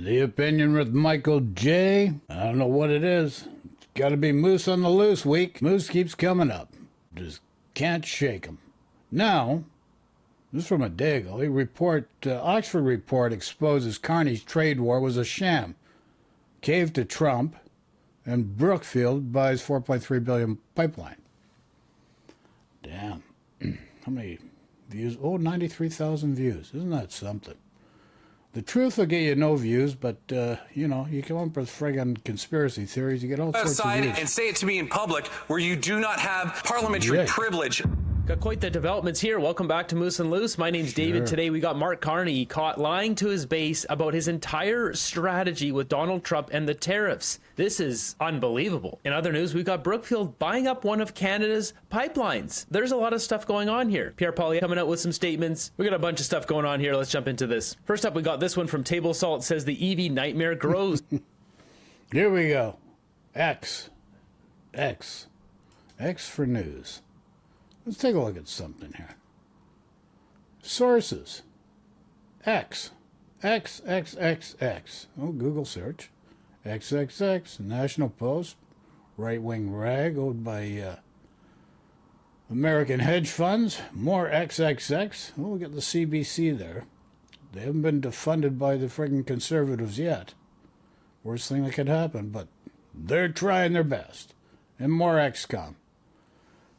The Opinion with Michael J. I don't know what it is. It's got to be Moose on the Loose week. Moose keeps coming up. Just can't shake him. Now, this is from a day ago. Oxford report exposes Carney's trade war was a sham. Cave to Trump, and Brookfield buys $4.3 billion pipeline. Damn. How many views? Oh, 93,000 views. Isn't that something? The truth will get you no views, but, you come up with friggin' conspiracy theories, you get all sorts of views. And say it to me in public where you do not have parliamentary privilege. Got quite the developments here. Welcome back to Moose and Loose. My name's David. Today we got Mark Carney caught lying to his base about his entire strategy with Donald Trump and the tariffs. This is unbelievable. In other news, we've got Brookfield buying up one of Canada's pipelines. There's a lot of stuff going on here. Pierre Poilievre coming out with some statements. We got a bunch of stuff going on here. Let's jump into this. First up, we got this one from Table Salt. It says the EV nightmare grows. Here we go. X for news. Let's take a look at something here. Sources. X. Oh, Google search. XXX, National Post, right-wing rag owned by American hedge funds. More XXX. Oh, we got the CBC there. They haven't been defunded by the friggin' conservatives yet. Worst thing that could happen, but they're trying their best. And more XCOM.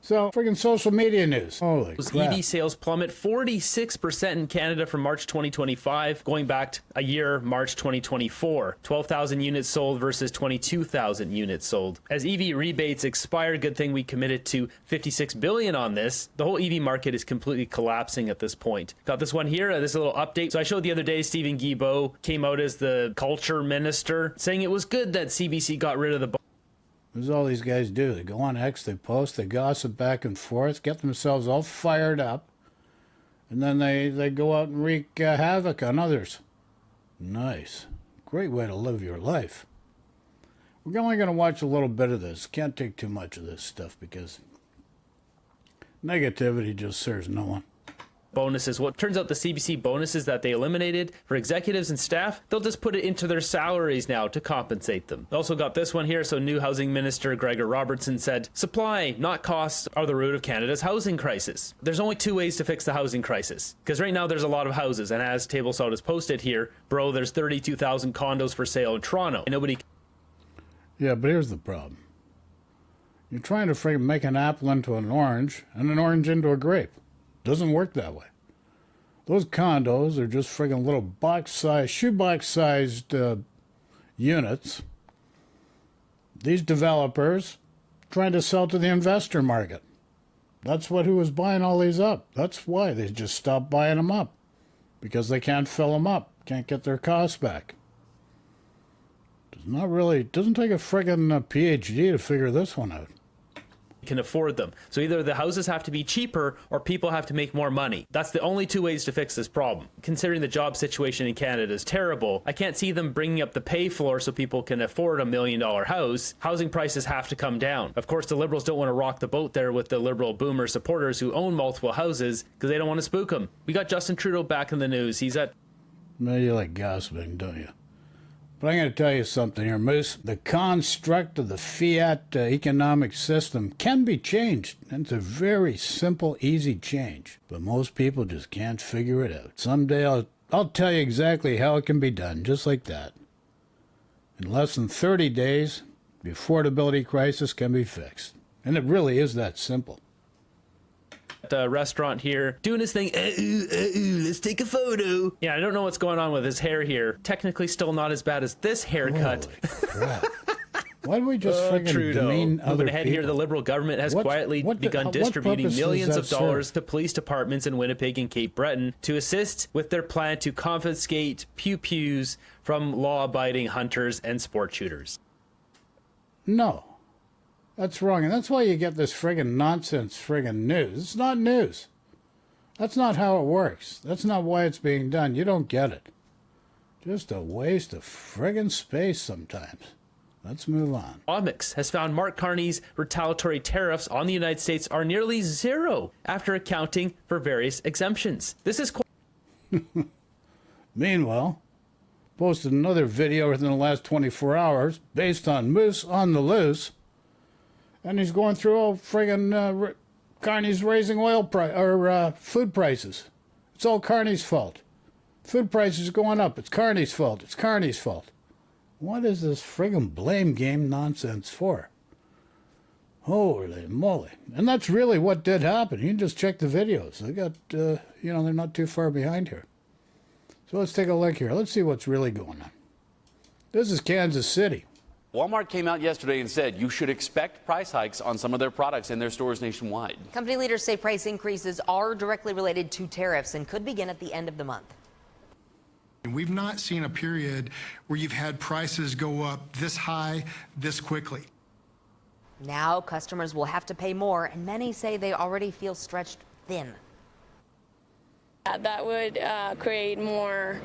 So, friggin' social media news. Holy crap. EV sales plummet 46% in Canada from March 2025, going back a year, March 2024. 12,000 units sold versus 22,000 units sold. As EV rebates expire, good thing we committed to $56 billion on this. The whole EV market is completely collapsing at this point. Got this one here, this little update. So I showed the other day, Stephen Guilbeault came out as the culture minister, saying it was good that CBC got rid of the This is all these guys do. They go on X, they post, they gossip back and forth, get themselves all fired up, and then they go out and wreak havoc on others. Nice. Great way to live your life. We're only going to watch a little bit of this. Can't take too much of this stuff because negativity just serves no one. Bonuses. What turns out the CBC bonuses that they eliminated for executives and staff, they'll just put it into their salaries now to compensate them. Also got this one here. So new housing minister Gregor Robertson said, supply, not costs, are the root of Canada's housing crisis. There's only two ways to fix the housing crisis. Because right now there's a lot of houses. And as Table Salt has posted here, bro, there's 32,000 condos for sale in Toronto. And nobody... Yeah, but here's the problem. You're trying to make an apple into an orange and an orange into a grape. Doesn't work that way. Those condos are just friggin' little box-sized, shoebox-sized units. These developers trying to sell to the investor market. That's who was buying all these up. That's why they just stopped buying them up. Because they can't fill them up. Can't get their costs back. Doesn't take a friggin' PhD to figure this one out. Can afford them. So either the houses have to be cheaper or people have to make more money. That's the only two ways to fix this problem. Considering the job situation in Canada is terrible, I can't see them bringing up the pay floor so people can afford $1 million house. Housing prices have to come down. Of course, the Liberals don't want to rock the boat there with the Liberal boomer supporters who own multiple houses because they don't want to spook them. We got Justin Trudeau back in the news. He's at... No, you like gossiping, don't you? But I'm going to tell you something here, Moose. The construct of the fiat economic system can be changed. And it's a very simple, easy change. But most people just can't figure it out. Someday I'll tell you exactly how it can be done, just like that. In less than 30 days, the affordability crisis can be fixed. And it really is that simple. Restaurant here doing his thing. Let's take a photo. Yeah, I don't know what's going on with his hair here. Technically still not as bad as this haircut. Holy crap. Why do we just friggin' demean other Moving ahead people? here, the Liberal government has quietly begun distributing millions of dollars to police departments in Winnipeg and Cape Breton to assist with their plan to confiscate pew-pews from law-abiding hunters and sport shooters. No. That's wrong, and that's why you get this friggin' nonsense friggin' news. It's not news. That's not how it works. That's not why it's being done. You don't get it. Just a waste of friggin' space sometimes. Let's move on. Omics has found Mark Carney's retaliatory tariffs on the United States are nearly zero after accounting for various exemptions. This is... Meanwhile, posted another video within the last 24 hours based on moose on the loose. And he's going through all friggin' Carney's raising food prices. It's all Carney's fault. Food prices are going up. It's Carney's fault. It's Carney's fault. What is this friggin' blame game nonsense for? Holy moly. And that's really what did happen. You can just check the videos. They got, they're not too far behind here. So let's take a look here. Let's see what's really going on. This is Kansas City. Walmart came out yesterday and said you should expect price hikes on some of their products in their stores nationwide. Company leaders say price increases are directly related to tariffs and could begin at the end of the month. We've not seen a period where you've had prices go up this high, this quickly. Now customers will have to pay more, and many say they already feel stretched thin. That would create more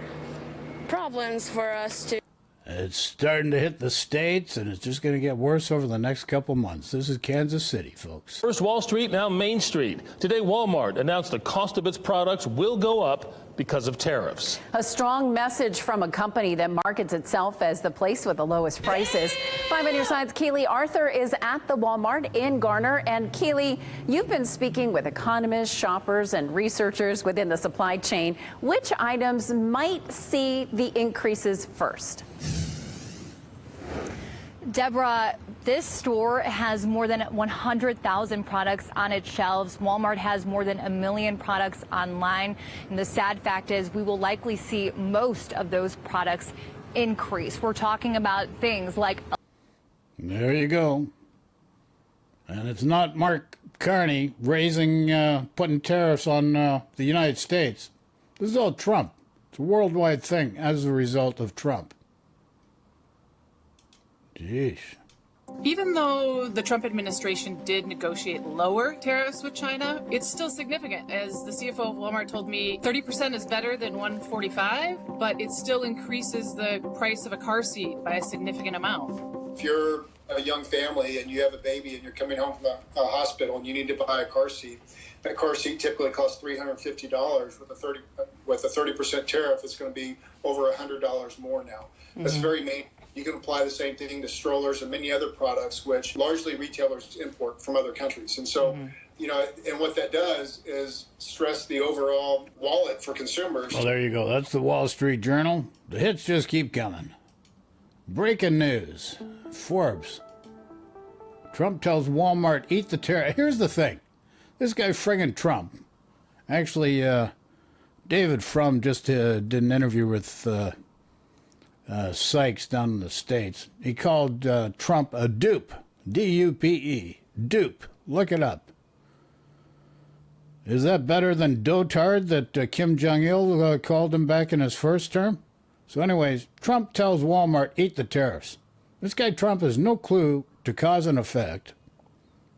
problems for us to. It's starting to hit the States, and it's just going to get worse over the next couple months. This is Kansas City, folks. First Wall Street, now Main Street. Today, Walmart announced the cost of its products will go up because of tariffs. A strong message from a company that markets itself as the place with the lowest prices. 5 on your sides, Keely Arthur is at the Walmart in Garner. And Keely, you've been speaking with economists, shoppers, and researchers within the supply chain. Which items might see the increases first? Deborah, this store has more than 100,000 products on its shelves. Walmart has more than 1 million products online. And the sad fact is we will likely see most of those products increase. We're talking about things like... There you go. And it's not Mark Carney putting tariffs on the United States. This is all Trump. It's a worldwide thing as a result of Trump. Jeez. Even though the Trump administration did negotiate lower tariffs with China, it's still significant. As the CFO of Walmart told me, 30% is better than 145, but it still increases the price of a car seat by a significant amount. If you're a young family and you have a baby and you're coming home from a hospital and you need to buy a car seat, that car seat typically costs $350. With a 30% tariff, it's going to be over $100 more now. That's very main. You can apply the same thing to strollers and many other products, which largely retailers import from other countries. And so, and what that does is stress the overall wallet for consumers. Well, there you go. That's the Wall Street Journal. The hits just keep coming. Breaking news. Forbes. Trump tells Walmart, eat the tariff. Here's the thing. This guy friggin' Trump. Actually, David Frum just did an interview with... Sykes down in the States. He called Trump a dupe. D-U-P-E. Dupe. Look it up. Is that better than dotard that Kim Jong-il called him back in his first term? So anyways, Trump tells Walmart, eat the tariffs. This guy Trump has no clue to cause and effect.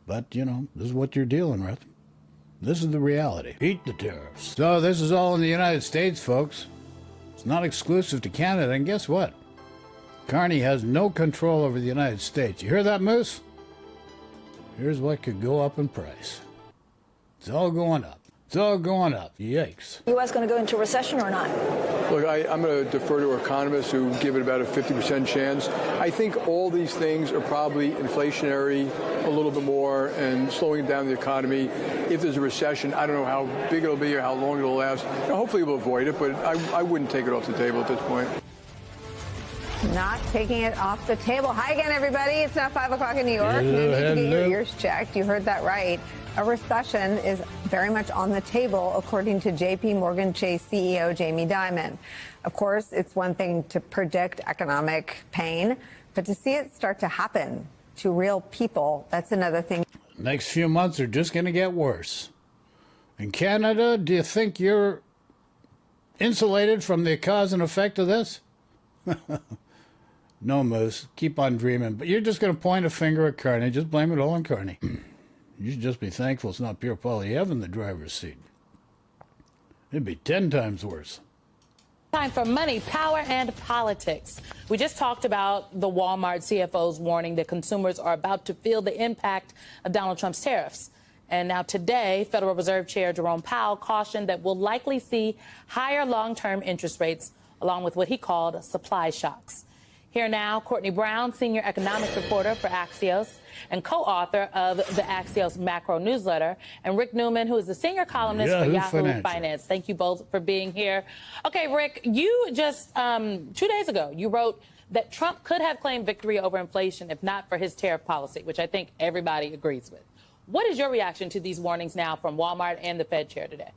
But, this is what you're dealing with. This is the reality. Eat the tariffs. So this is all in the United States, folks. It's not exclusive to Canada, and guess what? Carney has no control over the United States. You hear that, Moose? Here's what could go up in price. It's all going up. It's all going up. Yikes. U.S. going to go into recession or not? Look, I'm going to defer to economists who give it about a 50% chance. I think all these things are probably inflationary a little bit more and slowing down the economy. If there's a recession, I don't know how big it'll be or how long it'll last. Hopefully we'll avoid it, but I wouldn't take it off the table at this point. Not taking it off the table. Hi again, everybody. It's now 5 o'clock in New York. No need to get your ears checked. You heard that right. A recession is very much on the table, according to J.P. Morgan Chase CEO Jamie Dimon. Of course, it's one thing to predict economic pain, but to see it start to happen to real people, that's another thing. Next few months are just going to get worse. In Canada, do you think you're insulated from the cause and effect of this? No, Moose. Keep on dreaming. But you're just going to point a finger at Carney. Just blame it all on Carney. You should just be thankful it's not Pierre Poilievre in the driver's seat. It'd be 10 times worse. Time for money, power, and politics. We just talked about the Walmart CFO's warning that consumers are about to feel the impact of Donald Trump's tariffs. And now today, Federal Reserve Chair Jerome Powell cautioned that we'll likely see higher long-term interest rates along with what he called supply shocks. Here now, Courtney Brown, senior economics reporter for Axios and co-author of the Axios Macro newsletter, and Rick Newman, who is the senior columnist for Yahoo Finance. Thank you both for being here. Okay, Rick, you just 2 days ago, you wrote that Trump could have claimed victory over inflation if not for his tariff policy, which I think everybody agrees with. What is your reaction to these warnings now from Walmart and the Fed chair today?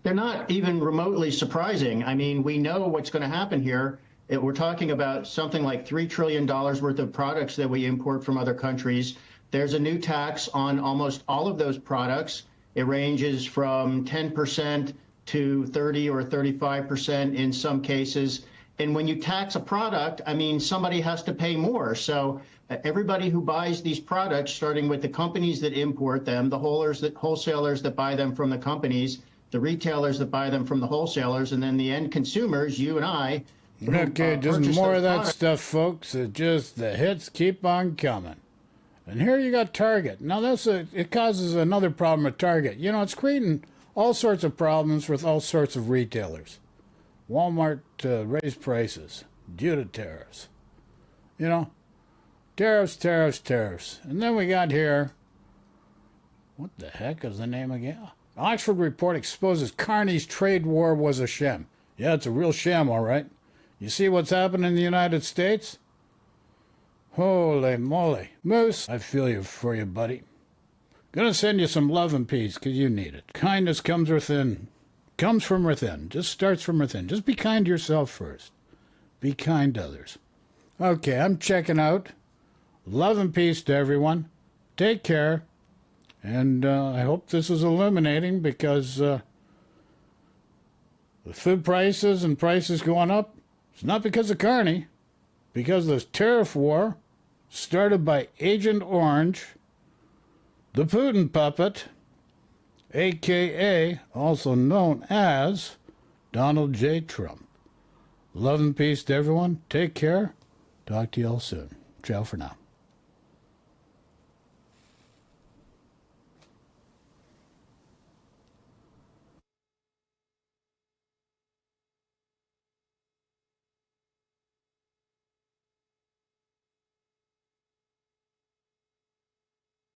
They're not even remotely surprising. I mean, we know what's going to happen here. We're talking about something like $3 trillion worth of products that we import from other countries. There's a new tax on almost all of those products. It ranges from 10% to 30 or 35% in some cases. And when you tax a product, I mean, somebody has to pay more. So everybody who buys these products, starting with the companies that import them, the wholesalers that buy them from the companies, the retailers that buy them from the wholesalers, and then the end consumers, you and I. Okay, just more of that stuff, folks. It just, the hits keep on coming. And here you got Target. Now, it causes another problem at Target. You know, it's creating all sorts of problems with all sorts of retailers. Walmart raised prices due to tariffs. You know, tariffs. And then we got here, what the heck is the name again? Oxford report exposes Carney's trade war was a sham. Yeah, it's a real sham, all right. You see what's happening in the United States? Holy moly. Moose, I feel you for you, buddy. Gonna send you some love and peace, because you need it. Kindness comes from within. Just starts from within. Just be kind to yourself first. Be kind to others. Okay, I'm checking out. Love and peace to everyone. Take care. And I hope this is illuminating, because the food prices and prices going up, it's not because of Carney, because of this tariff war started by Agent Orange, the Putin puppet, a.k.a. also known as Donald J. Trump. Love and peace to everyone. Take care. Talk to you all soon. Ciao for now.